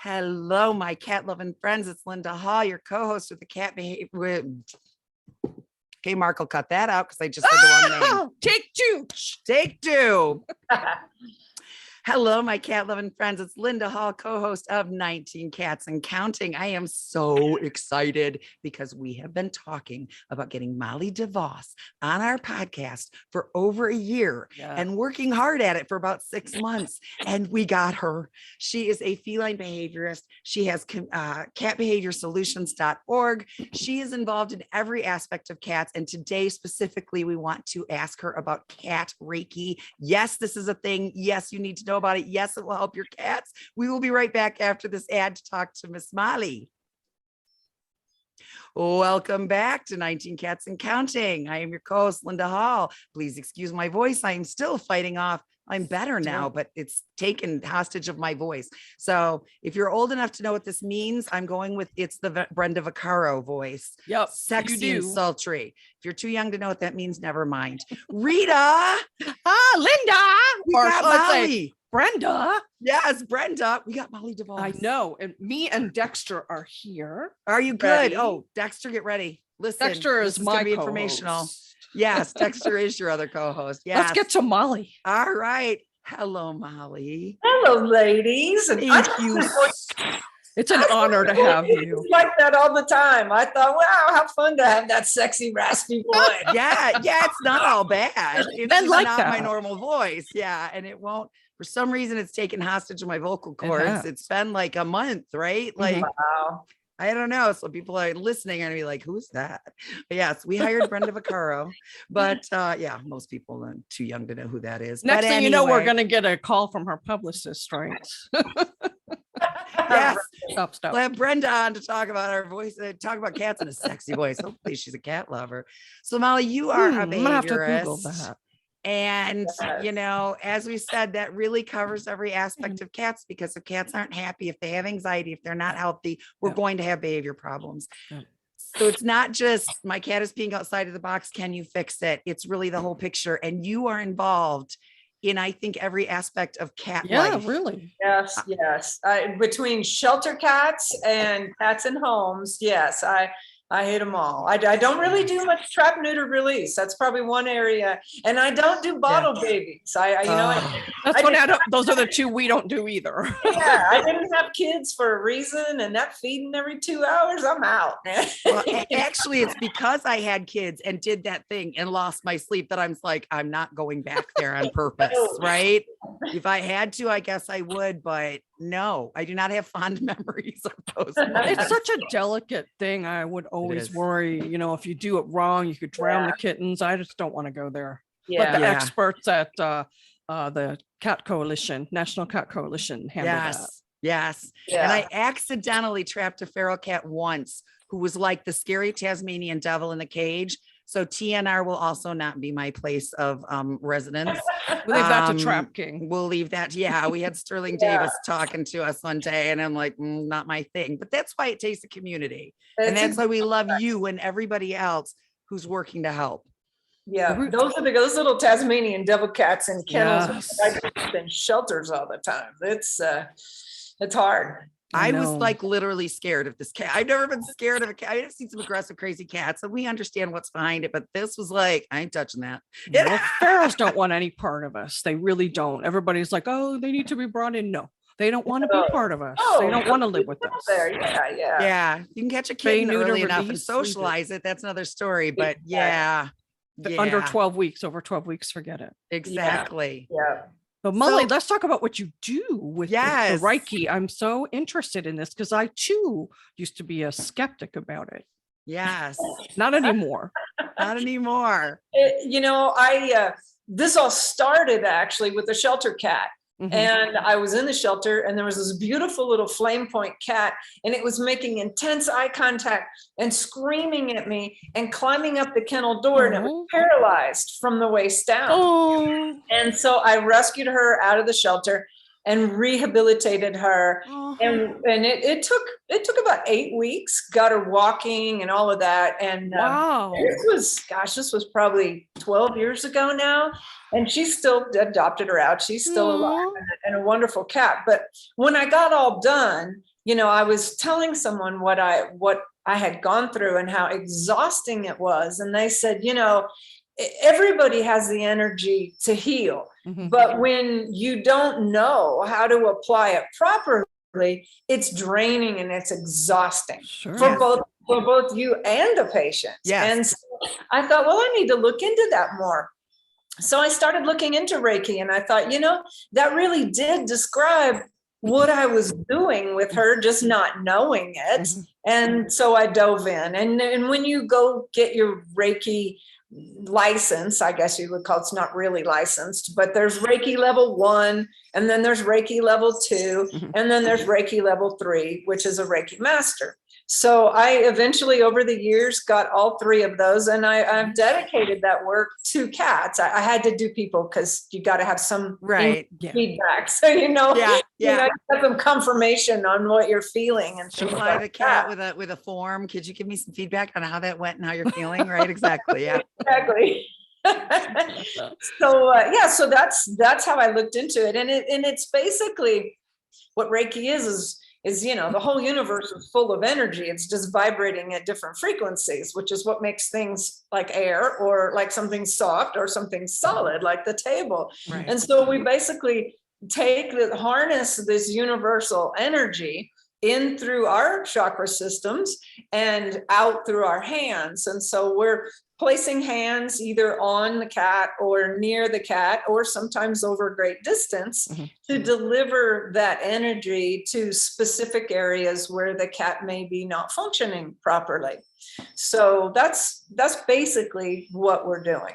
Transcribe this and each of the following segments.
Hello, my cat-loving friends. It's Linda Hall, your co-host with the cat behavior. Okay, Mark will cut that out because I just said the wrong name. Take two. Take two. Hello, my cat-loving friends. It's Linda Hall, co-host of 19 Cats and Counting. I am so excited because we have been talking about getting Molly DeVoss on our podcast for over a year and working hard at it for about 6 months. And we got her. She is a feline behaviorist. She has catbehaviorsolutions.org. She is involved in every aspect of cats. And today specifically, we want to ask her about cat Reiki. Yes, this is a thing. Yes, you need to know about it. Yes, it will help your cats. We will be right back after this ad to talk to Miss Molly. Welcome back to 19 Cats and Counting. I am your co-host, Linda Hall. Please excuse my voice. I am still fighting off. I'm better now, but it's taken hostage of my voice. So if you're old enough to know what this means, I'm going with it's the Brenda Vaccaro voice. Yep. Sexy and sultry. If you're too young to know what that means, never mind. Rita. Linda. We got Molly. Brenda. Yes, Brenda. We got Molly DeVoss. I know. And me and Dexter are here. Are you good? Ready? Oh, Dexter, get ready. Listen, Dexter is my be informational. Yes, Dexter is your other co-host. Yes. Let's get to Molly. All right. Hello, Molly. Hello, ladies. And thank you. It's an honor to have you. Like that all the time. I thought, wow, how fun to have that sexy, raspy voice. Yeah, it's not all bad. It's just like not my normal voice. Yeah, and it won't. For some reason, it's taken hostage of my vocal cords. It's been like a month, right? Like, wow. I don't know. So people are listening and be like, who's that? But yes, we hired Brenda Vaccaro. But most people are too young to know who that is. Next thing you know, we're going to get a call from her publicist, right? Yes. Stop. We'll have Brenda on to talk about our voice, talk about cats in a sexy voice. Hopefully she's a cat lover. So Molly, you are a behaviorist. I'm going to have to Google that. And, you know, as we said, that really covers every aspect of cats, because if cats aren't happy, if they have anxiety, if they're not healthy, we're going to have behavior problems. So it's not just my cat is peeing outside of the box. Can you fix it? It's really the whole picture. And you are involved in, I think, every aspect of cat life. Yeah, really. Yes. Between shelter cats and cats in homes. Yes, I hit them all. I don't really do much trap, neuter, release. That's probably one area. And I don't do bottle babies. Those are the two we don't do either. Yeah, I didn't have kids for a reason, and that feeding every 2 hours, I'm out. Well, actually, it's because I had kids and did that thing and lost my sleep that I'm like, I'm not going back there on purpose, right? If I had to, I guess I would, but no, I do not have fond memories of those. It's such a delicate thing. I would always worry, if you do it wrong, you could drown the kittens. I just don't want to go there. Let the experts at the Cat Coalition, National Cat Coalition handle that. Yes. Yeah. And I accidentally trapped a feral cat once who was like the scary Tasmanian devil in the cage. So TNR will also not be my place of residence. We'll leave that to Trap King. We'll leave that. Yeah, we had Sterling Davis talking to us one day, and I'm like, not my thing. But that's why it takes a community. And that's why we love you and everybody else who's working to help. Yeah, those little Tasmanian devil cats in kennels. Yes. I've been shelters all the time. It's hard. I was like literally scared of this cat. I've never been scared of a cat. I've seen some aggressive, crazy cats, and we understand what's behind it. But this was like, I ain't touching that. Well, ferals don't want any part of us. They really don't. Everybody's like, oh, they need to be brought in. No, they don't want to be part of us. They don't want to live with us. Yeah. You can catch a kitten early enough and socialize it. That's another story. But under 12 weeks, over 12 weeks, forget it. Exactly. Yeah. But Molly, let's talk about what you do with the Reiki. I'm so interested in this because I too used to be a skeptic about it. Yes. Not anymore. Not anymore. This all started actually with a shelter cat. Mm-hmm. And I was in the shelter, and there was this beautiful little flame point cat, and it was making intense eye contact and screaming at me and climbing up the kennel door, and it was paralyzed from the waist down. And so I rescued her out of the shelter, and rehabilitated her. And it took about 8 weeks, got her walking and all of that. And wow, this was probably 12 years ago now. And she still adopted her out. She's still alive and a wonderful cat. But when I got all done, I was telling someone what I had gone through and how exhausting it was. And they said, everybody has the energy to heal, but when you don't know how to apply it properly, it's draining and it's exhausting for both you and the patient. And so I thought, well, I need to look into that more. So I started looking into Reiki, and I thought, that really did describe what I was doing with her, just not knowing it. And so I dove in. And when you go get your Reiki license, I guess you would call it's not really licensed, but there's Reiki level 1, and then there's Reiki level 2, and then there's Reiki level 3, which is a Reiki master. So I eventually, over the years, got all 3 of those, and I've dedicated that work to cats. I had to do people because you got to have some feedback, so you have some confirmation on what you're feing. And supply the cat with a form. Could you give me some feedback on how that went and how you're feeling? Right, exactly. Yeah, exactly. So that's how I looked into it, and it's basically what Reiki is the whole universe is full of energy. It's just vibrating at different frequencies, which is what makes things like air or like something soft or something solid like the table. Right. And so we basically harness this universal energy in through our chakra systems and out through our hands. And so we're placing hands either on the cat or near the cat, or sometimes over a great distance, to deliver that energy to specific areas where the cat may be not functioning properly. So that's basically what we're doing.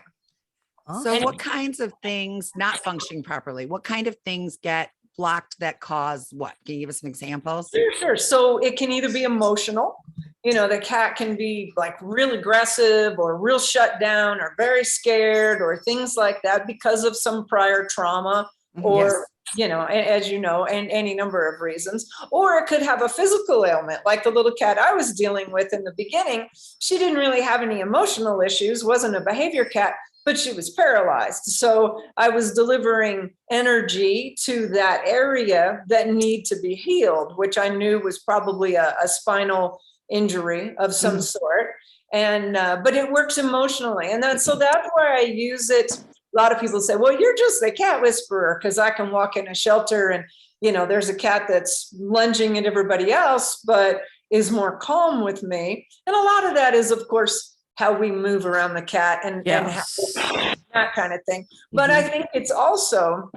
So what kinds of things not functioning properly? What kind of things get blocked that cause what? Can you give us some examples? Sure. So it can either be emotional. The cat can be like real aggressive or real shut down or very scared or things like that because of some prior trauma or, as and any number of reasons. Or it could have a physical ailment, like the little cat I was dealing with in the beginning. She didn't really have any emotional issues, wasn't a behavior cat, but she was paralyzed. So I was delivering energy to that area that need to be healed, which I knew was probably a spinal injury of some sort. And, but it works emotionally. And that's why I use it. A lot of people say, well, you're just a cat whisperer, because I can walk in a shelter and, there's a cat that's lunging at everybody else, but is more calm with me. And a lot of that is, of course, how we move around the cat and that kind of thing. But I think it's also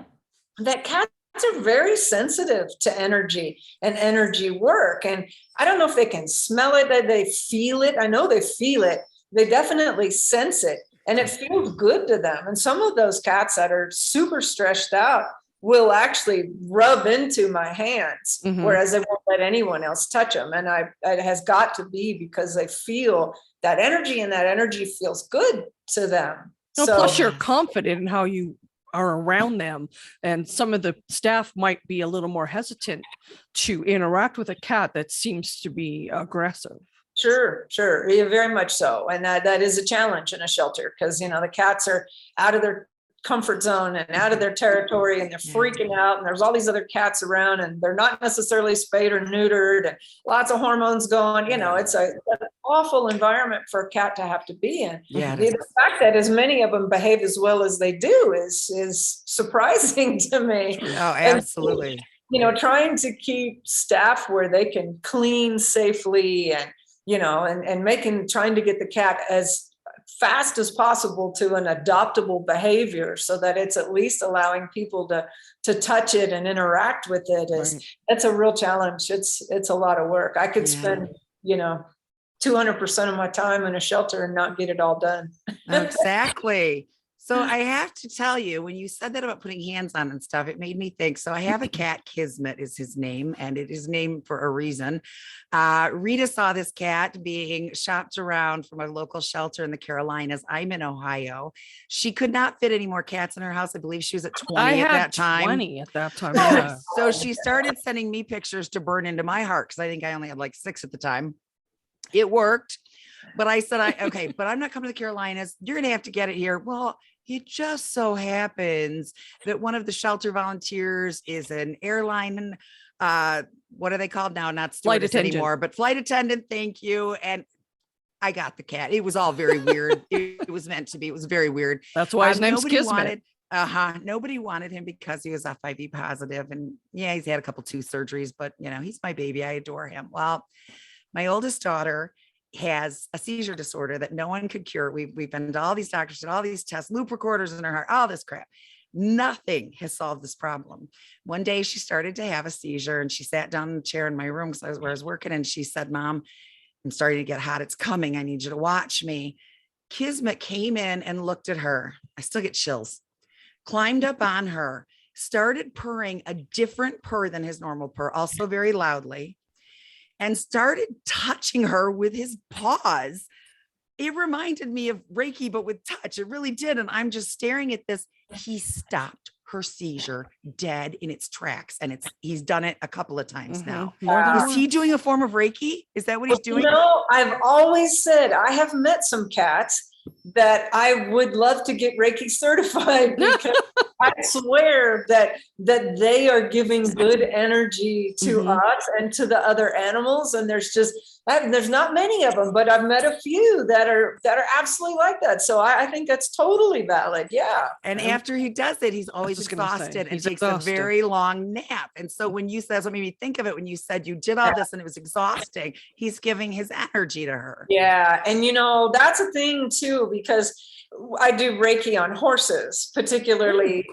that cats are very sensitive to energy and energy work. And I don't know if they can smell it, that they feel it. I know they feel it. They definitely sense it, and it feels good to them. And some of those cats that are super stressed out will actually rub into my hands, whereas they won't let anyone else touch them. And it has got to be because they feel that energy, and that energy feels good to them. Plus you're confident in how you are around them, and some of the staff might be a little more hesitant to interact with a cat that seems to be aggressive. Sure. Yeah, very much so. And that is a challenge in a shelter, because, the cats are out of their comfort zone and out of their territory, and they're freaking out, and there's all these other cats around, and they're not necessarily spayed or neutered, and lots of hormones going. It's an awful environment for a cat to have to be in. The fact that as many of them behave as well as they do is surprising to me. Oh, absolutely. And, trying to keep staff where they can clean safely, and trying to get the cat as fast as possible to an adoptable behavior, so that it's at least allowing people to touch it and interact with it. That's a real challenge. It's a lot of work. I could spend 200% of my time in a shelter and not get it all done. Exactly. So I have to tell you, when you said that about putting hands on and stuff, it made me think. So I have a cat, Kismet is his name, and it is named for a reason. Rita saw this cat being shopped around from a local shelter in the Carolinas. I'm in Ohio. She could not fit any more cats in her house. I believe she was at 20 at that time. 20 at that time. Yeah. So she started sending me pictures to burn into my heart, because I think I only had like 6 at the time. It worked. But I said, okay, but I'm not coming to the Carolinas. You're going to have to get it here. Well, it just so happens that one of the shelter volunteers is an airline, what are they called now? Not stewardess anymore, but flight attendant. Thank you. And I got the cat. It was all very weird. It was meant to be. It was very weird. That's why his name's Kismet. Nobody wanted him because he was FIV positive. And yeah, he's had a couple tooth surgeries, but he's my baby. I adore him. Well, my oldest daughter has a seizure disorder that no one could cure. We've been to all these doctors, did all these tests, loop recorders in her heart, all this crap. Nothing has solved this problem. One day she started to have a seizure, and she sat down in the chair in my room where I was working, and she said, "Mom, I'm starting to get hot. It's coming. I need you to watch me." Kismet came in and looked at her. I still get chills. Climbed up on her, started purring a different purr than his normal purr, also very loudly, and started touching her with his paws. It reminded me of Reiki, but with touch. It really did. And I'm just staring at this. He stopped her seizure dead in its tracks. And he's done it a couple of times now. Is he doing a form of Reiki? Is that what he's doing? I've always said I have met some cats that I would love to get Reiki certified, because I swear that they are giving good energy to us and to the other animals. And there's not many of them, but I've met a few that are absolutely like that. So I think that's totally valid. Yeah. And after he does it, he's always exhausted and takes a very long nap. And so when you said, what made me think of it, when you said you did all this and it was exhausting, he's giving his energy to her. Yeah. And that's a thing too, because I do Reiki on horses, particularly,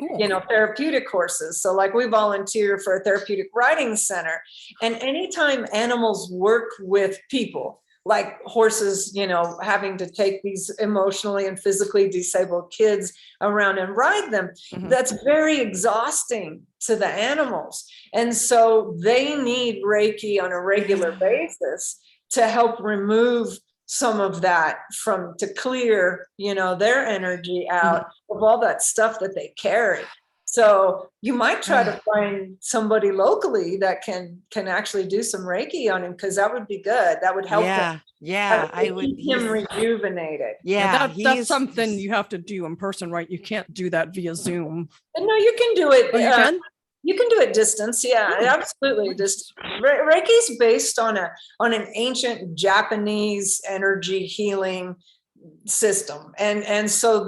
therapeutic horses. So like we volunteer for a therapeutic riding center, and anytime animals work with people, like horses, having to take these emotionally and physically disabled kids around and ride them, that's very exhausting to the animals. And so they need Reiki on a regular basis to help remove some of that to clear, their energy out of all that stuff that they carry. So you might try to find somebody locally that can actually do some Reiki on him, because that would be good. That would help him. Yeah, I would keep him rejuvenated. Yeah, that's something you have to do in person, right? You can't do that via Zoom. No, you can do it. Oh, you can? You can do it distance. Yeah, absolutely. Reiki is based on an ancient Japanese energy healing system. And so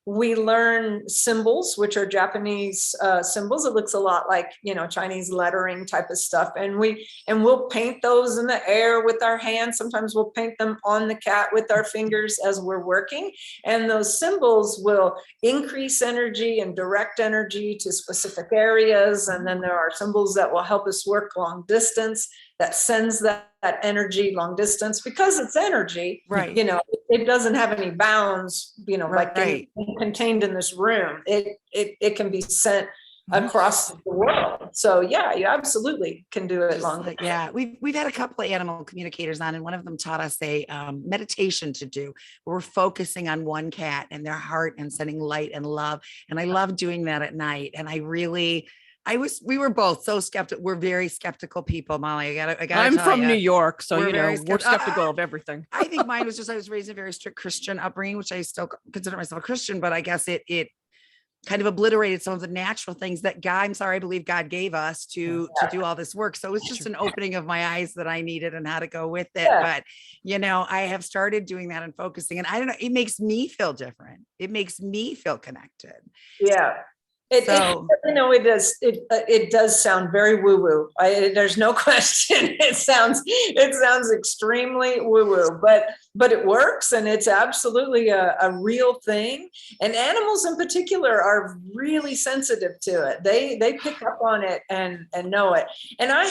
we learn symbols, which are Japanese symbols. It looks a lot like, Chinese lettering type of stuff. And we'll paint those in the air with our hands. Sometimes we'll paint them on the cat with our fingers as we're working. And those symbols will increase energy and direct energy to specific areas. And then there are symbols that will help us work long distance, that sends that energy long distance, because it's energy, right? It doesn't have any bounds, contained in this room. It can be sent across the world. So yeah, you absolutely can do it long distance. Yeah, we've had a couple of animal communicators on, and one of them taught us a meditation to do. We're focusing on one cat and their heart and sending light and love. And I love doing that at night. And we were both so skeptical. We're very skeptical people, Molly. I'm from New York, so we're skeptical of everything. I think mine was I was raised in a very strict Christian upbringing, which I still consider myself a Christian, but I guess it kind of obliterated some of the natural things that I believe God gave us to do all this work. So it was just an opening of my eyes that I needed and how to go with it. Yeah. But, I have started doing that and focusing, and I don't know, it makes me feel different. It makes me feel connected. Yeah. It does. It does sound very woo-woo. There's no question. It sounds extremely woo-woo, but it works, and it's absolutely a real thing. And animals in particular are really sensitive to it. They pick up on it and know it. And I'm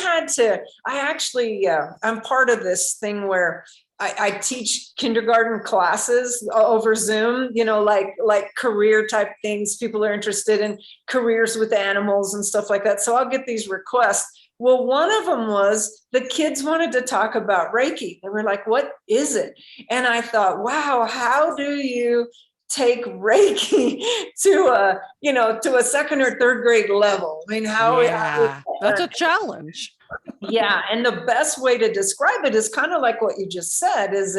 part of this thing where I teach kindergarten classes over Zoom, like career type things. People are interested in careers with animals and stuff like that. So I'll get these requests. Well, one of them was the kids wanted to talk about Reiki. They were like, what is it? And I thought, wow, how do you take Reiki to a second or third grade level? I mean, that's a challenge. Yeah. And the best way to describe it is kind of like what you just said, is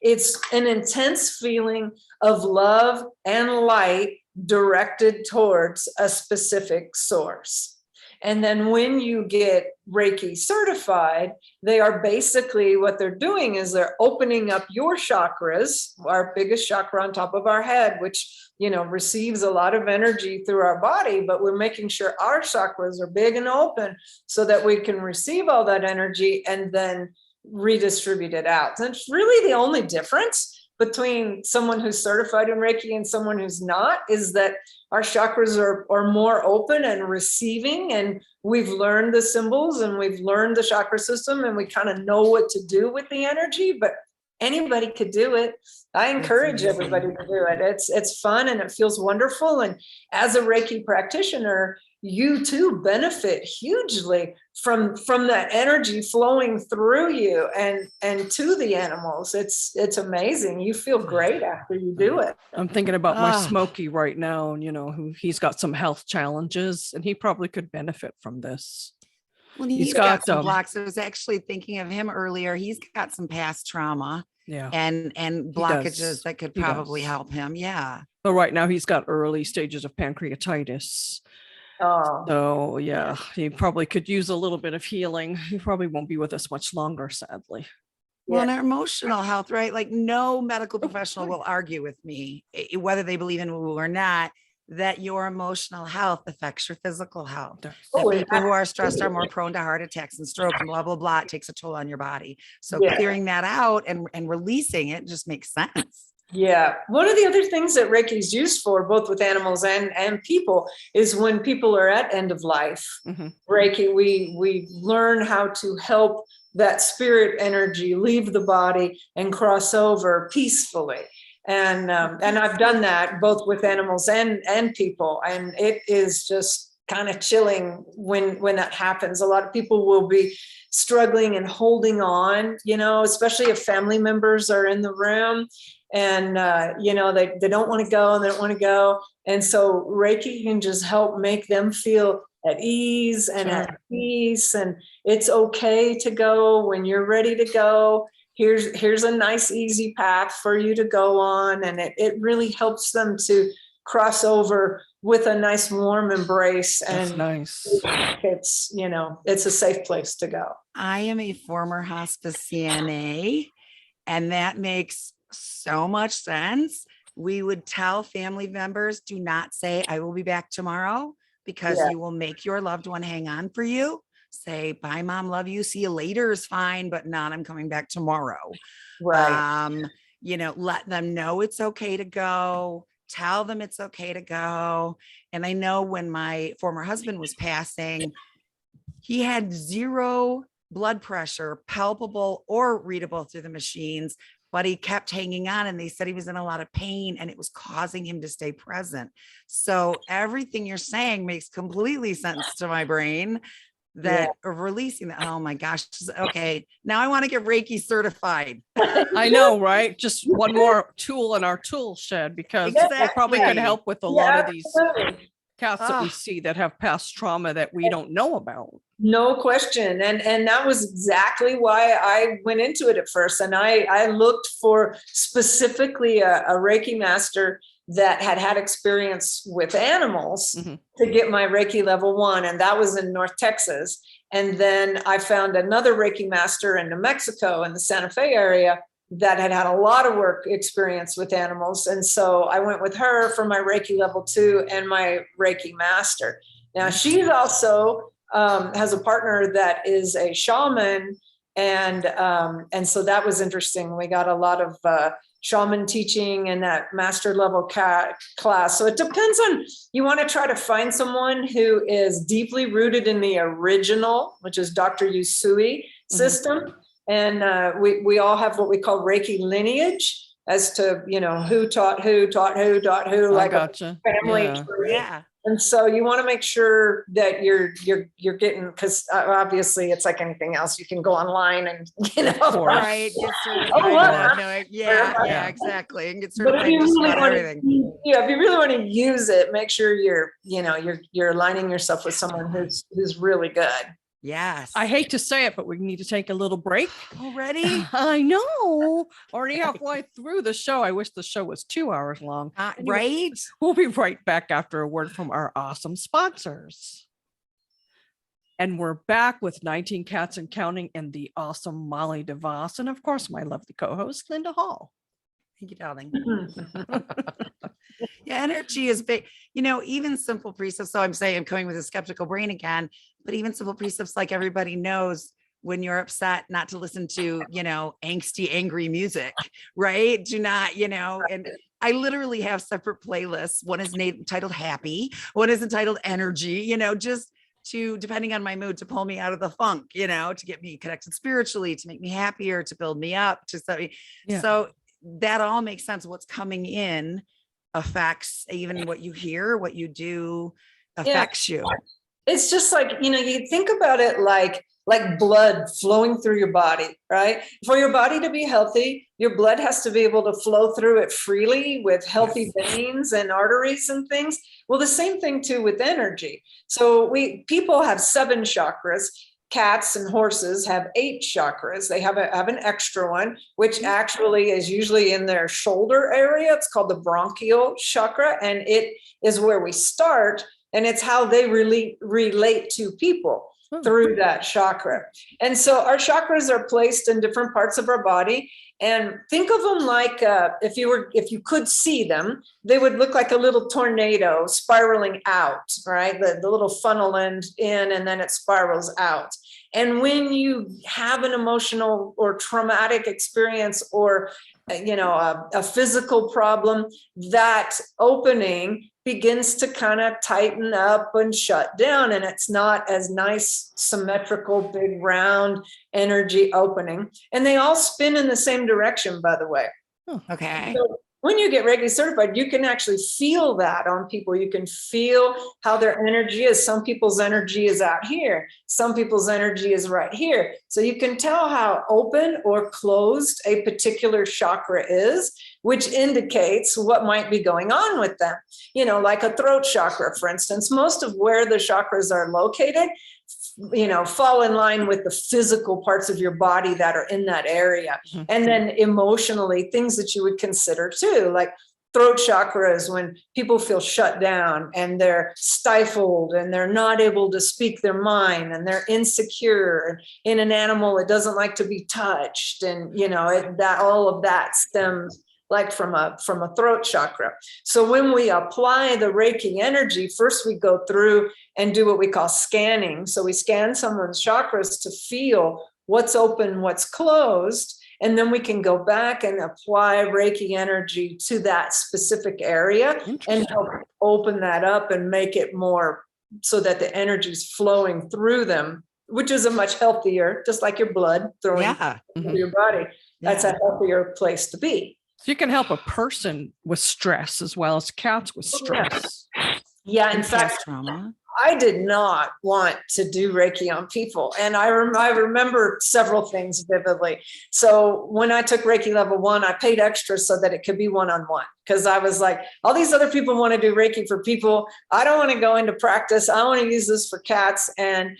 it's an intense feeling of love and light directed towards a specific source. And then when you get Reiki certified, they are basically, what they're doing is they're opening up your chakras, our biggest chakra on top of our head, which, receives a lot of energy through our body, but we're making sure our chakras are big and open so that we can receive all that energy and then redistribute it out. And it's really the only difference between someone who's certified in Reiki and someone who's not, is that our chakras are more open and receiving, and we've learned the symbols and we've learned the chakra system, and we kind of know what to do with the energy, but anybody could do it. I encourage everybody to do it. It's fun and it feels wonderful. And as a Reiki practitioner, you too benefit hugely from that energy flowing through you and to the animals. It's amazing. You feel great after you do it. I'm thinking about my Smokey right now, who he's got some health challenges, and he probably could benefit from this. Well, he's got some blocks. I was actually thinking of him earlier. He's got some past trauma. Yeah. And blockages that could probably help him. Yeah. But right now he's got early stages of pancreatitis. Oh. So yeah, he probably could use a little bit of healing. He probably won't be with us much longer, sadly. Well, and our emotional health, right? Like no medical professional will argue with me, whether they believe in woo or not, that your emotional health affects your physical health. That people who are stressed are more prone to heart attacks and stroke and blah, blah, blah. It takes a toll on your body. So clearing that out and releasing it just makes sense. Yeah. One of the other things that Reiki is used for, both with animals and people, is when people are at end of life. Mm-hmm. Reiki, we learn how to help that spirit energy leave the body and cross over peacefully. And I've done that both with animals and people. And it is just kind of chilling when that happens. A lot of people will be struggling and holding on, especially if family members are in the room and, they don't want to go and they don't want to go. And so Reiki can just help make them feel at ease and at peace. And it's okay to go when you're ready to go. Here's a nice, easy path for you to go on. And it really helps them to cross over with a nice, warm embrace. And that's nice. It's a safe place to go. I am a former hospice CNA, and that makes so much sense. We would tell family members, do not say, I will be back tomorrow, because you will make your loved one hang on for you. Say, bye, mom, love you, see you later is fine, but not, I'm coming back tomorrow. Right. Let them know it's okay to go. Tell them it's okay to go. And I know when my former husband was passing, he had 0 blood pressure, palpable or readable through the machines, but he kept hanging on, and they said he was in a lot of pain and it was causing him to stay present. So everything you're saying makes completely sense to my brain. That releasing that. Oh my gosh. Okay. Now I want to get Reiki certified. I know, right? Just one more tool in our tool shed, because it probably could help with a lot of these cats that we see that have past trauma that we don't know about. No question. And that was exactly why I went into it at first. And I looked for specifically a Reiki master that had experience with animals to get my Reiki level 1. And that was in North Texas. And then I found another Reiki master in New Mexico in the Santa Fe area that had a lot of work experience with animals. And so I went with her for my Reiki level 2 and my Reiki master. Now she's also has a partner that is a shaman. And so that was interesting. We got a lot of shaman teaching in that master level class. So it depends on, you want to try to find someone who is deeply rooted in the original, which is Dr. Usui system. And we all have what we call Reiki lineage as to, who taught who, like gotcha. a family tree. Yeah. And so you want to make sure that you're getting, because obviously it's like anything else. You can go online and right, get certified. Yeah, exactly, and get certified just about everything. If you really want to use it, make sure you're aligning yourself with someone who's really good. Yes. I hate to say it, but we need to take a little break already. I know. Already halfway through the show. I wish the show was 2 hours long. Right. We'll be right back after a word from our awesome sponsors. And we're back with 19 Cats and Counting and the awesome Molly DeVoss. And of course, my lovely co-host, Linda Hall. Thank you, darling. Yeah, energy is big. Even simple precepts. So I'm saying I'm coming with a skeptical brain again, but even simple precepts, like everybody knows when you're upset, not to listen to, angsty, angry music, right? Do not, and I literally have separate playlists. One is entitled Happy, one is entitled Energy, just to, depending on my mood, to pull me out of the funk, to get me connected spiritually, to make me happier, to build me up, so that all makes sense. What's coming in affects even what you hear, what you do affects you. It's just like, you think about it like blood flowing through your body, right? For your body to be healthy, your blood has to be able to flow through it freely with healthy veins and arteries and things. Well, the same thing too with energy. So people have 7 chakras. Cats and horses have 8 chakras. They have an extra one, which actually is usually in their shoulder area. It's called the bronchial chakra, and it is where we start, and it's how they relate to people through that chakra. And so our chakras are placed in different parts of our body. And think of them like if you could see them, they would look like a little tornado spiraling out, right? The little funnel end in, and then it spirals out. And when you have an emotional or traumatic experience or a physical problem, that opening begins to kind of tighten up and shut down, and it's not as nice, symmetrical, big, round energy opening. And they all spin in the same direction, by the way. Okay. So when you get Reiki certified, you can actually feel that on people. You can feel how their energy is. Some people's energy is out here. Some people's energy is right here. So you can tell how open or closed a particular chakra is, which indicates what might be going on with them. Like a throat chakra, for instance, most of where the chakras are located, fall in line with the physical parts of your body that are in that area. Mm-hmm. And then emotionally, things that you would consider too, like throat chakra is when people feel shut down and they're stifled and they're not able to speak their mind and they're insecure. In an animal, it doesn't like to be touched. And, that all of that stems like from a throat chakra. So when we apply the Reiki energy, first we go through and do what we call scanning. So we scan someone's chakras to feel what's open, what's closed, and then we can go back and apply Reiki energy to that specific area and help open that up and make it more so that the energy is flowing through them, which is a much healthier, just like your blood flowing through your body. That's a healthier place to be. So you can help a person with stress as well as cats with stress. Yeah, in fact, trauma. I did not want to do Reiki on people. And I remember several things vividly. So when I took Reiki level 1, I paid extra so that it could be one-on-one. Because I was like, all these other people want to do Reiki for people. I don't want to go into practice. I want to use this for cats. And,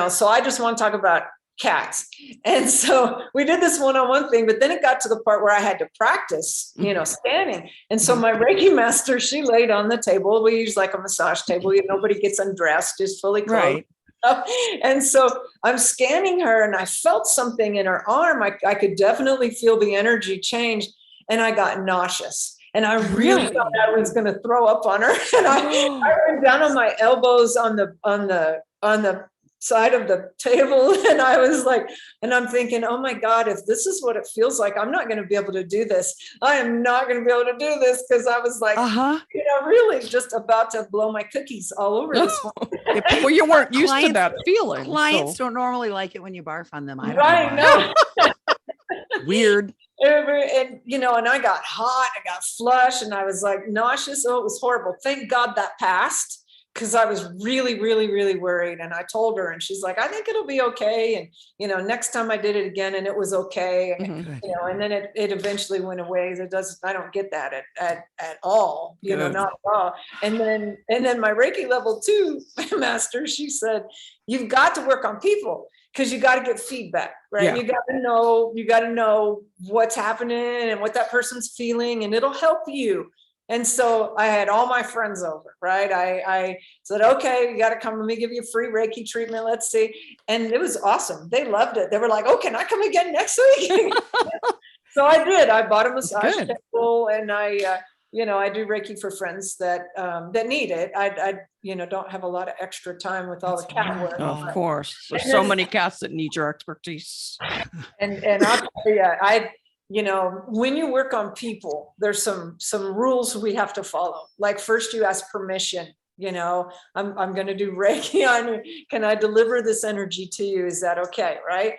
so I just want to talk about cats. And so we did this one-on-one thing, but then it got to the part where I had to practice, standing. And so my Reiki master, she laid on the table. We use like a massage table. Nobody gets undressed, just fully clothed. Right. And so I'm scanning her and I felt something in her arm. I could definitely feel the energy change and I got nauseous. And I really thought I was going to throw up on her. And I went down on my elbows on the side of the table. And I was like, and I'm thinking, oh my God, if this is what it feels like, I'm not going to be able to do this. I am not going to be able to do this. Cause I was like, really just about to blow my cookies all over this one. Well, you weren't used to that feeling. Clients don't normally like it when you barf on them. Right. No. Weird. And, and I got hot, I got flushed, and I was like nauseous. Oh, it was horrible. Thank God that passed, because I was really, really, really worried. And I told her, and she's like, I think it'll be okay. And, next time I did it again and it was okay. And then it eventually went away. I don't get that at all, not at all. And then my Reiki level 2 master, she said, you've got to work on people, because you got to get feedback, right? Yeah. You got to know what's happening and what that person's feeling, and it'll help you. And so I had all my friends over, right? I said, okay, you got to come. Let me give you a free Reiki treatment. Let's see. And it was awesome. They loved it. They were like, oh, can I come again next week? So I did. I bought a massage table, and I do Reiki for friends that need it. I don't have a lot of extra time with all the cat work. Of course. There's so many cats that need your expertise. And I'll tell you, when you work on people, there's some rules we have to follow. Like, first you ask permission. I'm going to do Reiki on you. Can I deliver this energy to you? Is that okay? Right.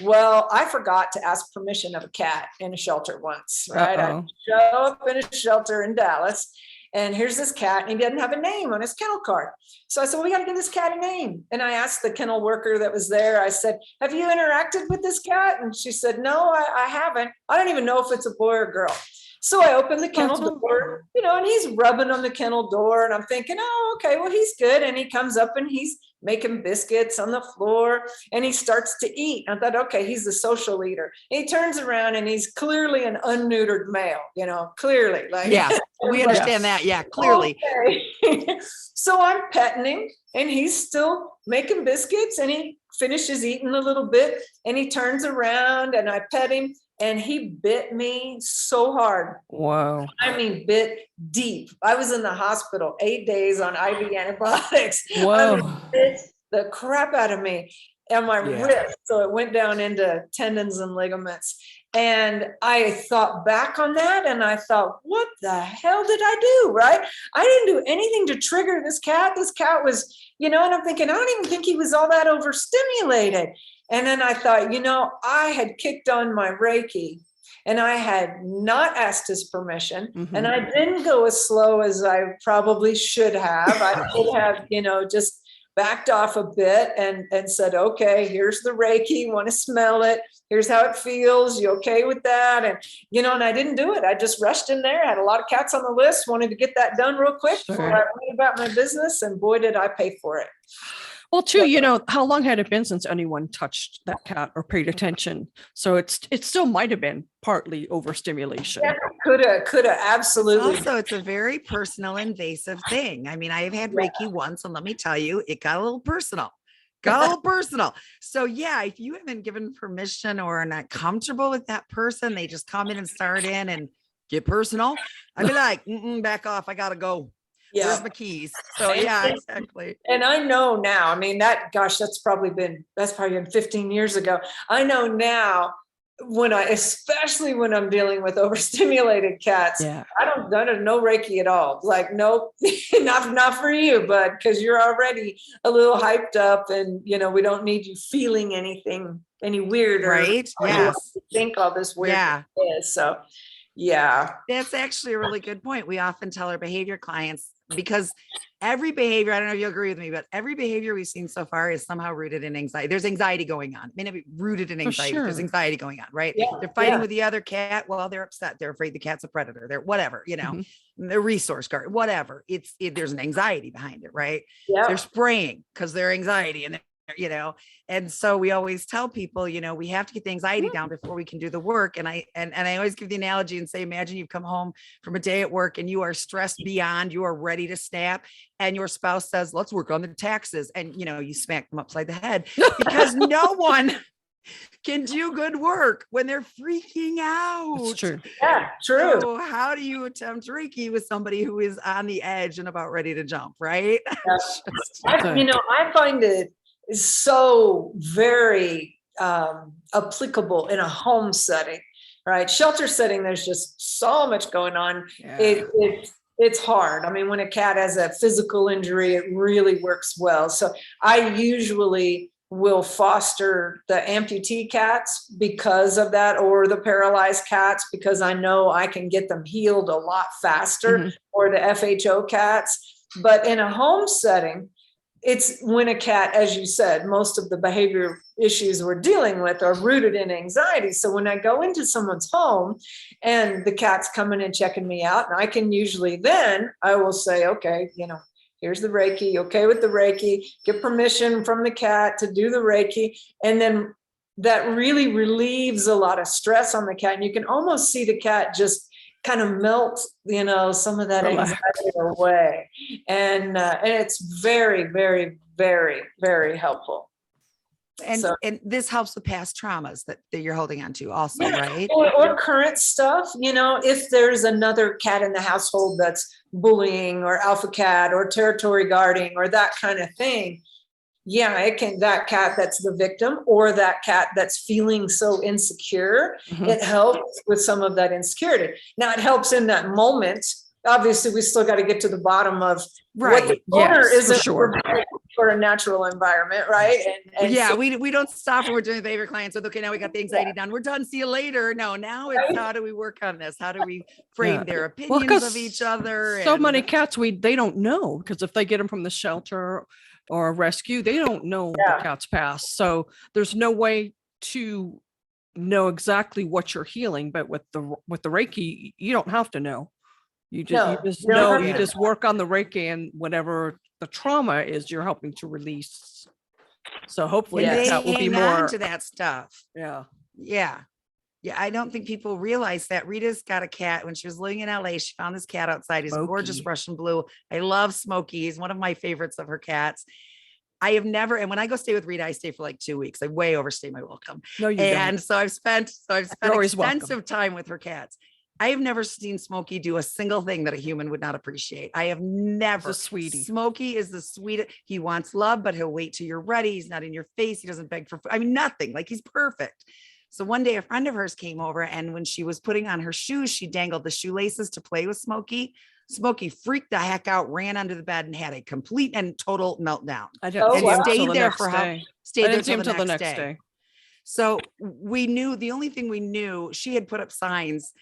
Well, I forgot to ask permission of a cat in a shelter once, right? I show up in a shelter in Dallas, and here's this cat, and he doesn't have a name on his kennel card. So I said, well, we got to give this cat a name. And I asked the kennel worker that was there, I said, have you interacted with this cat? And she said, no, I haven't. I don't even know if it's a boy or girl. So I opened the kennel door, and he's rubbing on the kennel door, and I'm thinking, oh, okay, well, he's good. And he comes up and he's making biscuits on the floor, and he starts to eat. I thought, okay, he's the social eater. He turns around and he's clearly an unneutered male, clearly. Like, yeah, we understand that. Yeah, clearly. Okay. So I'm petting him, and he's still making biscuits, and he finishes eating a little bit, and he turns around, and I pet him. And he bit me so hard. Wow. I mean, bit deep. I was in the hospital 8 days on IV antibiotics. Whoa. Bit the crap out of me and my wrist. So it went down into tendons and ligaments. And I thought back on that, and I thought, what the hell did I do? Right? I didn't do anything to trigger this cat. This cat was, and I'm thinking, I don't even think he was all that overstimulated. And then I thought, I had kicked on my Reiki, and I had not asked his permission, and I didn't go as slow as I probably should have. I should have, just backed off a bit and said, okay, here's the Reiki. Want to smell it? Here's how it feels. You okay with that? And, and I didn't do it. I just rushed in there. I had a lot of cats on the list, wanted to get that done real quick before I went about my business. And boy, did I pay for it. Well, too, how long had it been since anyone touched that cat or paid attention? So it still might have been partly overstimulation. Yeah, could have absolutely. Also, it's a very personal, invasive thing. I mean, I have had Reiki once, and let me tell you, it got a little personal. So yeah, if you haven't given permission or are not comfortable with that person, they just come in and start in and get personal. I'd be like, back off. I gotta go. Yeah. Where's my keys? So yeah, exactly. And I know now, I mean, that's probably been 15 years ago. I know now, especially when I'm dealing with overstimulated cats, I don't know Reiki at all. Like, nope, not for you, bud, because you're already a little hyped up, and we don't need you feeling anything any weirder. Right. Yes. Think all this weird is. So yeah. That's actually a really good point. We often tell our behavior clients, because every behavior, I don't know if you agree with me, but every behavior we've seen so far is somehow rooted in anxiety. There's anxiety going on. It may not be rooted in anxiety. There's anxiety going on, right? Yeah. They're fighting with the other cat. Well, they're upset. They're afraid the cat's a predator. They're whatever, they're resource guard, whatever. There's an anxiety behind it, right? Yeah. They're spraying because they're anxiety, and and so we always tell people, we have to get the anxiety down before we can do the work. And I always give the analogy and say, imagine you've come home from a day at work and you are stressed beyond, you are ready to snap, and your spouse says, let's work on the taxes. And, you smack them upside the head, because no one can do good work when they're freaking out. That's true. Yeah, true. So how do you attempt Reiki with somebody who is on the edge and about ready to jump, right? I find it is so very applicable in a home setting, right? Shelter setting, there's just so much going on. Yeah. It's hard. I mean, when a cat has a physical injury, it really works well. So I usually will foster the amputee cats because of that, or the paralyzed cats, because I know I can get them healed a lot faster, or the FHO cats. But in a home setting, it's when a cat, as you said, most of the behavior issues we're dealing with are rooted in anxiety. So when I go into someone's home and the cat's coming and checking me out, and I can usually then I will say, okay, here's the Reiki, okay with the Reiki, get permission from the cat to do the Reiki. And then that really relieves a lot of stress on the cat. And you can almost see the cat just kind of melt, some of that anxiety away. And it's very, very, very, very helpful. And this helps with past traumas that you're holding on to also, right? Or current stuff, if there's another cat in the household that's bullying or alpha cat or territory guarding or that kind of thing. Yeah, it can, that cat that's the victim or that cat that's feeling so insecure, it helps with some of that insecurity. Now it helps in that moment. Obviously, we still got to get to the bottom of what the owner isn't for a natural environment, right? And so, we don't stop when we're doing behavior clients with, okay, now we got the anxiety done. We're done. See you later. No, now it's how do we work on this? How do we frame their opinions of each other? So many cats, they don't know, because if they get them from the shelter or a rescue, they don't know the cat's past. So there's no way to know exactly what you're healing. But with the Reiki, you don't have to know. You just work on the Reiki, and whatever the trauma is, you're helping to release. So hopefully that will be more to that stuff. Yeah. I don't think people realize that. Rita's got a cat. When she was living in LA, she found this cat outside. He's a gorgeous Russian blue. I love Smokey. He's one of my favorites of her cats. I have never, and when I go stay with Rita, I stay for like 2 weeks. I way overstay my welcome. No, you don't. So I've spent extensive time with her cats. I have never seen Smokey do a single thing that a human would not appreciate. I have never. The sweetie. Smokey is the sweetest. He wants love, but he'll wait till you're ready. He's not in your face. He doesn't beg for food. I mean, nothing. Like, he's perfect. So one day a friend of hers came over, and when she was putting on her shoes, she dangled the shoelaces to play with Smokey. Smokey freaked the heck out, ran under the bed, and had a complete and total meltdown. Stayed there until the next day. So we knew, the only thing we knew, she had put up signs,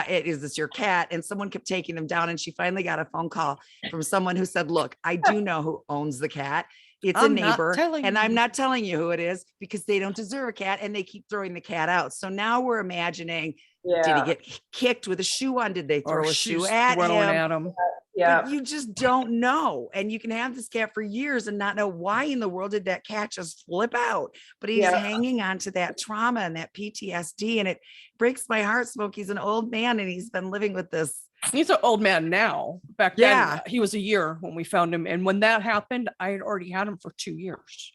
is this your cat? And someone kept taking them down. And she finally got a phone call from someone who said, look, I do know who owns the cat. It's a neighbor, and I'm not telling you who it is because they don't deserve a cat, and they keep throwing the cat out. So now we're imagining, did he get kicked with a shoe on? Did they throw a shoe at him? Yeah. But you just don't know. And you can have this cat for years and not know why in the world did that cat just flip out. But he's hanging on to that trauma and that PTSD. And it breaks my heart. Smokey's an old man, and he's been living with this. He's an old man now. Back then, he was a year when we found him. And when that happened, I had already had him for 2 years.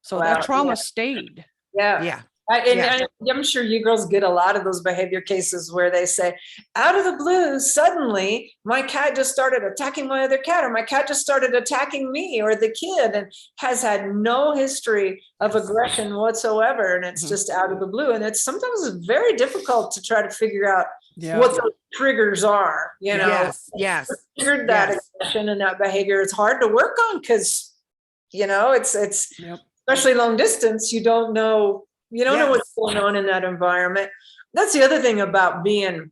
So that trauma stayed. And I'm sure you girls get a lot of those behavior cases where they say, out of the blue, suddenly my cat just started attacking my other cat, or my cat just started attacking me or the kid, and has had no history of aggression whatsoever. And it's just out of the blue. And it's sometimes very difficult to try to figure out what those triggers are, triggered that aggression and that behavior. It's hard to work on because, it's especially long distance. You don't know what's going on in that environment. That's the other thing about being,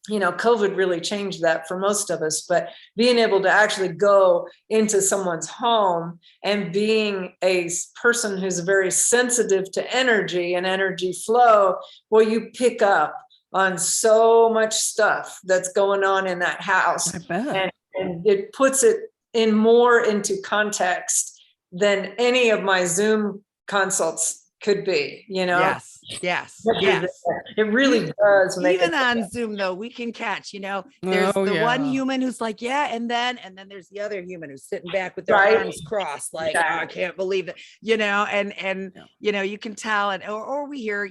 COVID really changed that for most of us, but being able to actually go into someone's home and being a person who's very sensitive to energy and energy flow, well, you pick up on so much stuff that's going on in that house. I bet. And it puts it into context than any of my Zoom consults could be, Yes. It really does. Even on Zoom, though, we can catch, there's one human who's like, and then there's the other human who's sitting back with their arms crossed, like, I can't believe it, and you can tell, and or we hear,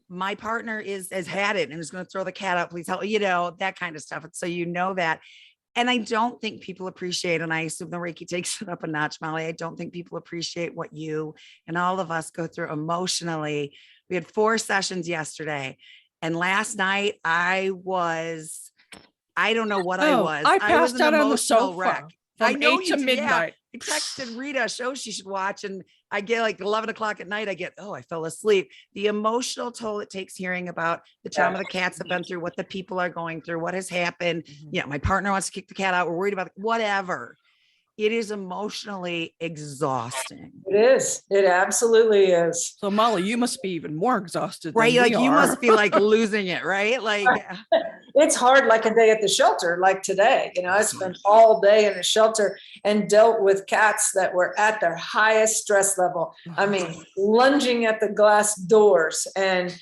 my partner has had it and is going to throw the cat out, please help, that kind of stuff. So that. And I don't think people appreciate, and I assume the Reiki takes it up a notch, Molly. I don't think people appreciate what you and all of us go through emotionally. We had 4 sessions yesterday, and last night I don't know what I was. I was passed an out on the emotional sofa wreck. from I know 8 you to did, midnight. I texted Rita a show she should watch, and I get like 11 o'clock at night. I fell asleep. The emotional toll it takes hearing about the trauma the cats have been through, what the people are going through, what has happened. Yeah, my partner wants to kick the cat out. We're worried about whatever. It is emotionally exhausting. It is. It absolutely is. So Molly, you must be even more exhausted. Right. Than Like we you are. must be like losing it, right? Like it's hard, like a day at the shelter, like today. I spent all day in a shelter and dealt with cats that were at their highest stress level. I mean, lunging at the glass doors and,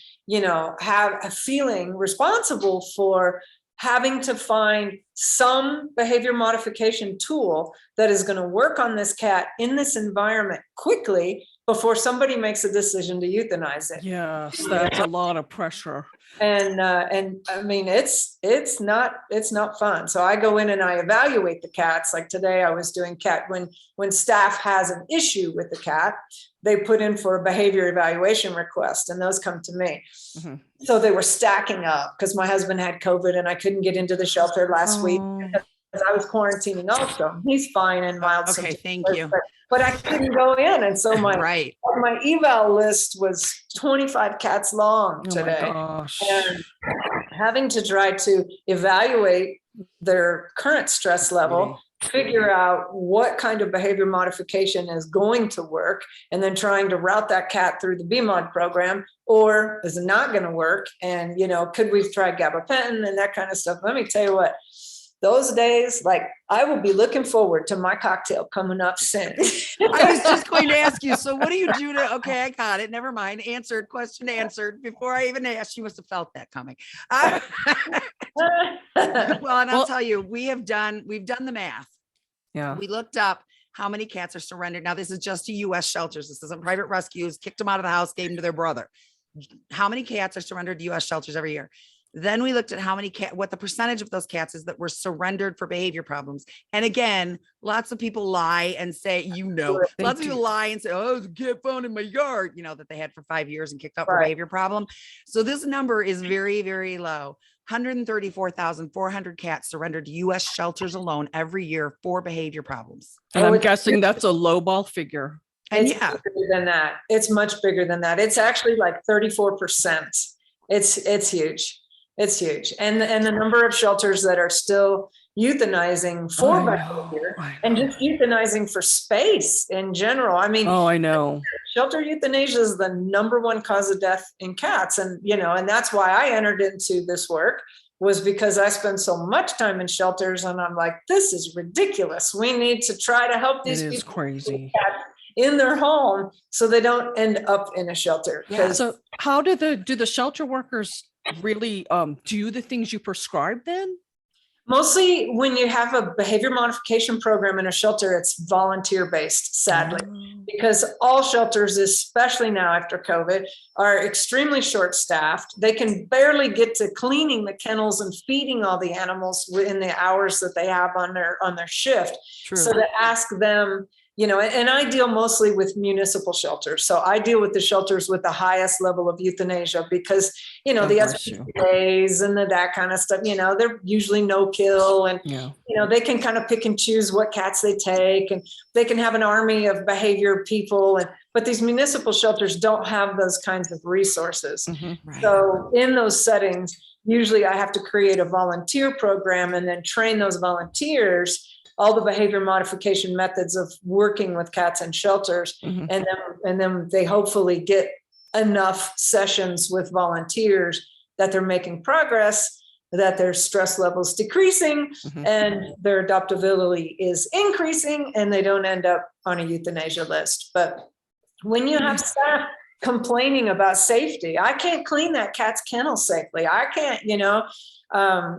have a feeling responsible for having to find some behavior modification tool that is going to work on this cat in this environment quickly before somebody makes a decision to euthanize it. Yes, that's a lot of pressure. And I mean, it's not fun. So I go in and I evaluate the cats. Like today I was doing cat when staff has an issue with the cat, they put in for a behavior evaluation request, and those come to me. Mm-hmm. So they were stacking up because my husband had COVID and I couldn't get into the shelter last week because I was quarantining also. He's fine and mild. Okay, thank you. But I couldn't go in. And so my eval list was 25 cats long today. Oh my gosh. And having to try to evaluate their current stress level, figure out what kind of behavior modification is going to work, and then trying to route that cat through the BMOD program, or is it not going to work? And, could we try gabapentin and that kind of stuff? Let me tell you what, those days, like I will be looking forward to my cocktail coming up soon. I was just going to ask you, so what do you do to, okay, I got it. Never mind. Question answered before I even asked. You must have felt that coming. Well, and I'll tell you, we've done the math. Yeah. We looked up how many cats are surrendered. Now, this is just to U.S. shelters. This isn't private rescues, kicked them out of the house, gave them to their brother. How many cats are surrendered to U.S. shelters every year? Then we looked at what the percentage of those cats is that were surrendered for behavior problems. And again, lots of people lie and say, lots of people lie and say, oh, there's a cat found in my yard, that they had for 5 years and kicked out for behavior problem. So this number is very, very low. 134,400 cats surrendered to U.S. shelters alone every year for behavior problems. And I'm guessing that's a lowball figure. And it's bigger than that. It's much bigger than that. It's actually like 34%. It's huge. It's huge. And the number of shelters that are still euthanizing for behavior and just euthanizing for space in general. I mean, I know. Shelter euthanasia is the number one cause of death in cats. And, and that's why I entered into this work, was because I spend so much time in shelters and I'm like, this is ridiculous. We need to try to help these people crazy in their home so they don't end up in a shelter. Yeah. So how do the shelter workers really do the things you prescribe then? Mostly when you have a behavior modification program in a shelter, it's volunteer-based, sadly, because all shelters, especially now after COVID, are extremely short-staffed. They can barely get to cleaning the kennels and feeding all the animals within the hours that they have on their shift. True. So to ask them, and I deal mostly with municipal shelters. So I deal with the shelters with the highest level of euthanasia because, the SPCAs and that kind of stuff, they're usually no kill. And, they can kind of pick and choose what cats they take, and they can have an army of behavior people. But these municipal shelters don't have those kinds of resources. Mm-hmm. Right. So in those settings, usually I have to create a volunteer program and then train those volunteers all the behavior modification methods of working with cats in shelters. Mm-hmm. And then they hopefully get enough sessions with volunteers that they're making progress, that their stress levels decreasing, and their adaptability is increasing, and they don't end up on a euthanasia list. But when you have staff complaining about safety, I can't clean that cat's kennel safely. I can't,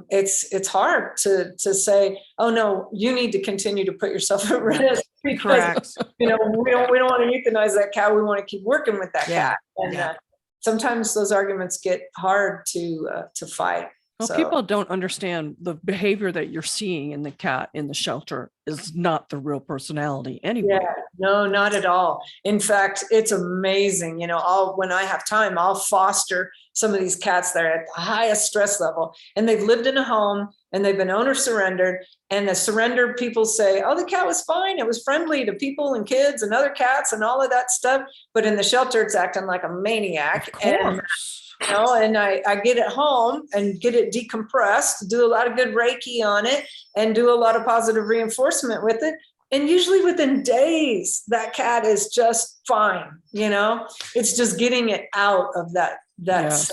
it's hard to say, oh no, you need to continue to put yourself at risk because we don't want to euthanize that cat. We want to keep working with that cat. And sometimes those arguments get hard to fight. Well, So people don't understand the behavior that you're seeing in the cat in the shelter is not the real personality anyway. yeah, no, not at all. In fact, it's amazing. When I have time, I'll foster some of these cats that are at the highest stress level, and they've lived in a home and they've been owner surrendered. And the surrendered people say, oh, the cat was fine. It was friendly to people and kids and other cats and all of that stuff. But in the shelter, it's acting like a maniac. Of course. And I get it home and get it decompressed, do a lot of good Reiki on it, and do a lot of positive reinforcement with it. And usually within days, that cat is just fine. It's just getting it out of that. Yes.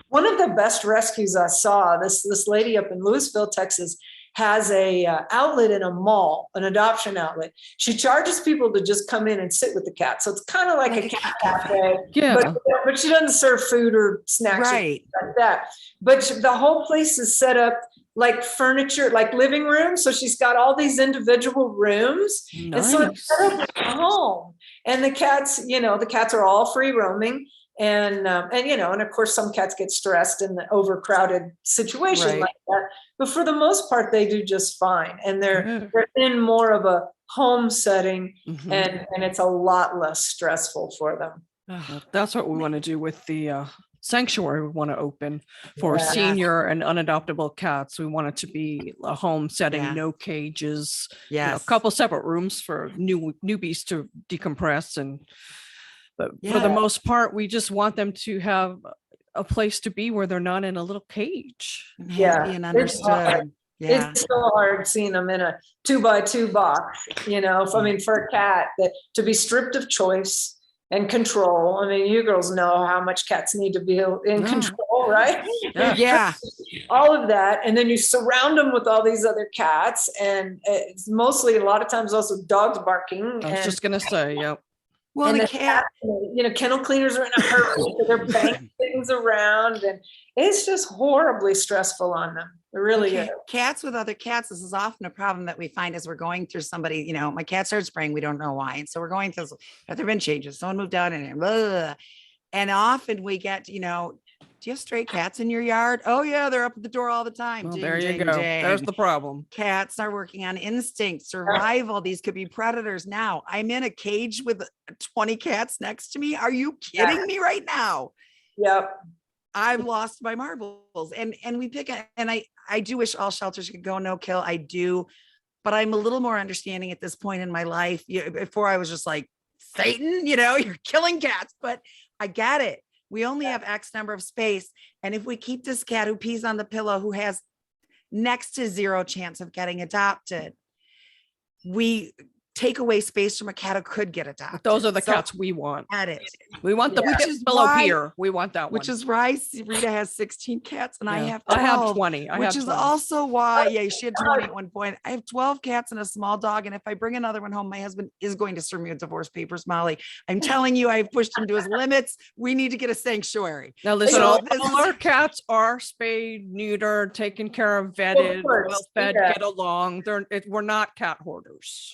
One of the best rescues I saw, this lady up in Louisville, Texas, has a outlet in a mall, an adoption outlet. She charges people to just come in and sit with the cat. So it's kind of like a cat cafe, but she doesn't serve food or snacks or like that. But the whole place is set up like furniture, like living rooms. So she's got all these individual rooms. Nice. And so it's set up like a home. And the cats, the cats are all free roaming. And of course, some cats get stressed in the overcrowded situation like that. But for the most part, they do just fine. And they're in more of a home setting, and it's a lot less stressful for them. That's what we want to do with the sanctuary we want to open for senior and unadoptable cats. We want it to be a home setting, no cages, a couple separate rooms for newbies to decompress. But for the most part, we just want them to have a place to be where they're not in a little cage. And understood. It's so hard seeing them in a 2x2 box, for a cat to be stripped of choice and control. I mean, you girls know how much cats need to be in control, right? Yeah. All of that. And then you surround them with all these other cats, and it's mostly a lot of times also dogs barking. I was just going to say, Well, and the cat, kennel cleaners are in a hurry, so they're banging things around, and it's just horribly stressful on them. It really is. Cats with other cats, this is often a problem that we find as we're going through somebody, my cat started spraying, we don't know why. And so we're going through, have there been changes? Someone moved out and often we get, do you have stray cats in your yard? Oh yeah, they're up at the door all the time. Well, there you go. There's the problem. Cats are working on instinct, survival. These could be predators. Now I'm in a cage with 20 cats next to me. Are you kidding me right now? Yep. I've lost my marbles, and we pick it. And I do wish all shelters could go no kill. I do, but I'm a little more understanding at this point in my life. Before I was just like, Satan, you're killing cats, but I get it. We only have X number of space. And if we keep this cat who pees on the pillow, who has next to zero chance of getting adopted, we take away space from a cat who could get adopted. Those are the cats we want. At it. We want the pillow here. We want that one. Which is why Rita has 16 cats and I have 12. I have 20. Which is also why, she had 20 at one point. I have 12 cats and a small dog. And if I bring another one home, my husband is going to serve me with divorce papers, Molly. I'm telling you, I've pushed him to his limits. We need to get a sanctuary. Now listen, all our cats are spayed, neutered, taken care of, vetted, well fed, get along. We're not cat hoarders.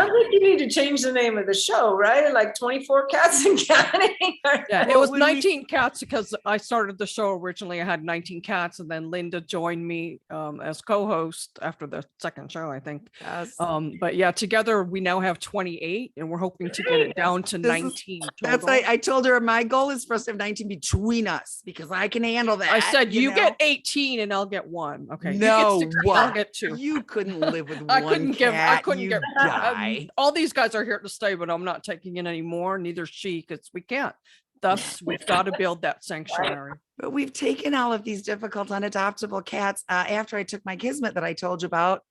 Sounds like you need to change the name of the show, right? Like 24 cats and counting. It was 19 cats because I started the show originally. I had 19 cats, and then Linda joined me as co-host after the second show, I think. Yes. But together we now have 28, and we're hoping to get it down to 19 total. That's I told her my goal is for us to have 19 between us because I can handle that. I said you get 18 and I'll get one. Okay. No, I'll get 2. You couldn't live with one. I couldn't cat. give. All these guys are here to stay, but I'm not taking in anymore. Neither she, because we can't. Thus, we've got to build that sanctuary. But we've taken all of these difficult, unadoptable cats. After I took my Kismet that I told you about,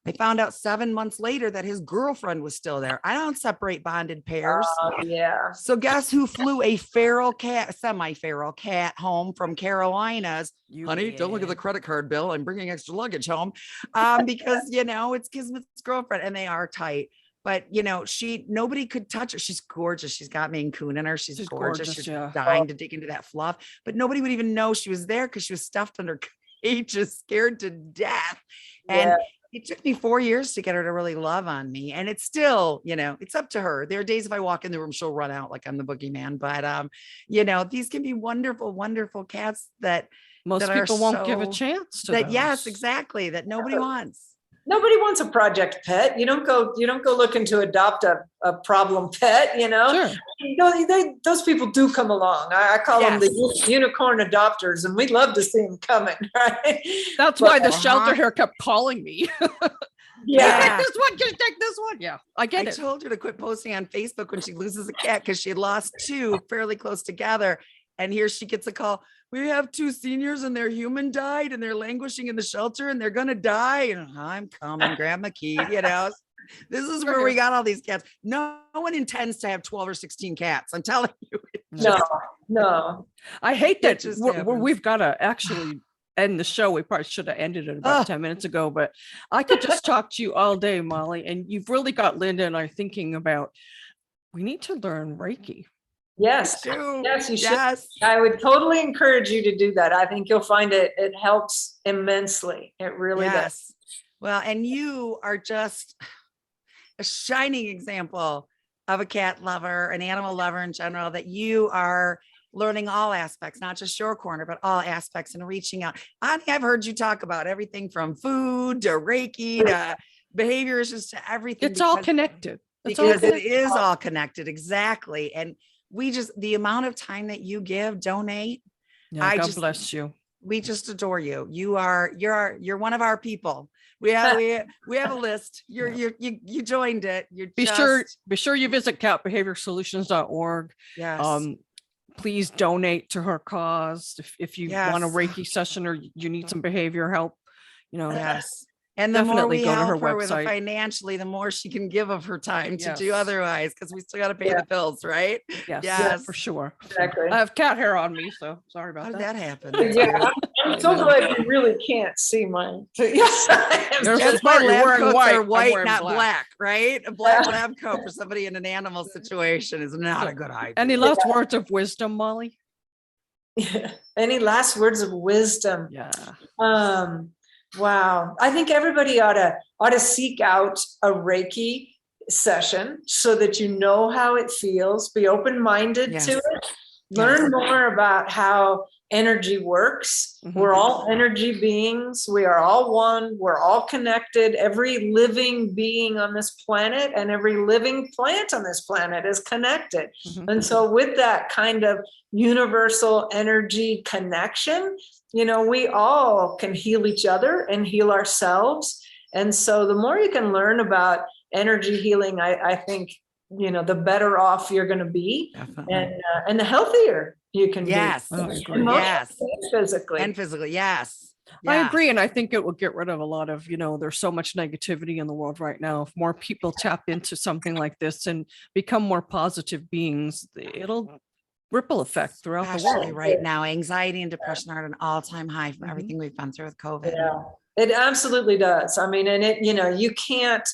I found out 7 months later that his girlfriend was still there. I don't separate bonded pairs. Yeah. So guess who flew a feral cat, semi-feral cat home from Carolinas? Honey, don't look at the credit card bill. I'm bringing extra luggage home because, it's Kismet's girlfriend and they are tight. But, nobody could touch her. She's gorgeous. She's got Maine Coon in her. She's gorgeous. She's dying to dig into that fluff. But nobody would even know she was there because she was stuffed under cages, scared to death. And it took me 4 years to get her to really love on me. And it's still, it's up to her. There are days if I walk in the room, she'll run out like I'm the boogeyman. But, these can be wonderful, wonderful cats that Most that people won't give a so- chance to that. Yes, those. exactly. That nobody wants. Nobody wants a project pet. You don't go looking to adopt a problem pet, Sure. Those people do come along. I call them Yes. the unicorn adopters, and we love to see them coming, right? That's But- why the shelter here kept calling me. Yeah. This one, can you take this one? Yeah, I get I it. told her to quit posting on Facebook when she loses a cat because she had lost two fairly close together. And here she gets a call. We have two seniors and their human died and they're languishing in the shelter and they're going to die. And I'm coming, grab my key, This is where we got all these cats. No one intends to have 12 or 16 cats. I'm telling you. No. I hate that just we've got to actually end the show. We probably should have ended it about 10 minutes ago, but I could just talk to you all day, Molly. And you've really got Linda and I thinking about, we need to learn Reiki. Yes. Too. Yes, you should. Yes. I would totally encourage you to do that. I think you'll find it helps immensely. It really does. Well, and you are just a shining example of a cat lover, an animal lover in general, that you are learning all aspects, not just your corner, but all aspects and reaching out. I've heard you talk about everything from food to Reiki to behaviors, to everything. It's all connected. Because it is all connected. Exactly. And the amount of time that you donate. Yeah, God bless you. We just adore you. You're one of our people. We have a list. You joined it. Be sure you visit catbehaviorsolutions.org. Yes. Please donate to her cause if you want a Reiki session or you need some behavior help. Yes. And the more we go to her help her with website. Financially, the more she can give of her time to do Yes. otherwise, because we still got to pay the bills, right? Yes, for sure. Exactly. I have cat hair on me, so sorry about How did that. that happen? I'm so glad you really can't see mine. Yes, There's my part you're lab wearing coats white. are I'm white, wearing not black. black, right? A black lab coat for somebody in an animal situation is not a good idea. Any last words of wisdom, Molly? Any last words of wisdom? Yeah. Wow. I think everybody ought to seek out a Reiki session so that you know how it feels. Be open-minded to it. Learn more about how energy works. Mm-hmm. We're all energy beings. We are all one. We're all connected. Every living being on this planet and every living plant on this planet is connected. Mm-hmm. And so with that kind of universal energy connection, we all can heal each other and heal ourselves. And so the more you can learn about energy healing, I think, the better off you're going to be. Definitely. And the healthier you can be. Yes. Yes. And physically. Yes. I agree. And I think it will get rid of a lot of, there's so much negativity in the world right now. If more people tap into something like this and become more positive beings, it'll ripple effect throughout the world. Right now, anxiety and depression are at an all-time high from everything we've been through with COVID. Yeah, it absolutely does. I mean, and you can't.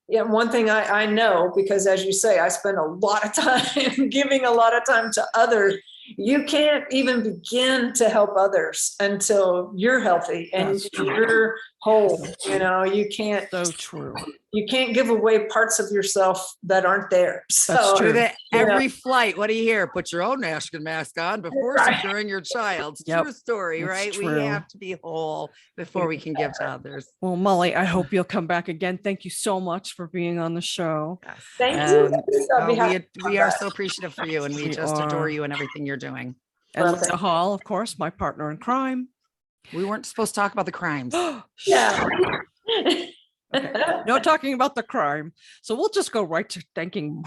One thing I know, because as you say, I spend a lot of time giving a lot of time to others. You can't even begin to help others until you're healthy and you're whole. You can't. So true. You can't give away parts of yourself that aren't there. That's true. Every flight, what do you hear? Put your own mask on before securing your child's. True story, right? True. We have to be whole before we can give to others. Well, Molly, I hope you'll come back again. Thank you so much for being on the show. Yes. Thank you. We are so appreciative for you, and we just adore you and everything you're doing. And Linda Hall, of course, my partner in crime. We weren't supposed to talk about the crimes. Yeah. Okay. No talking about the crime. So we'll just go right to thanking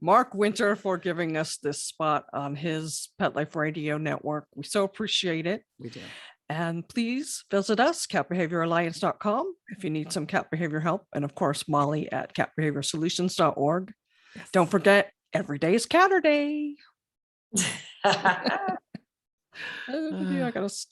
Mark Winter, for giving us this spot on his Pet Life Radio network. We so appreciate it. We do. And please visit us, catbehavioralliance.com, if you need some cat behavior help. And of course, Molly at catbehaviorsolutions.org. Yes. Don't forget, every day is Catterday. I gotta stop.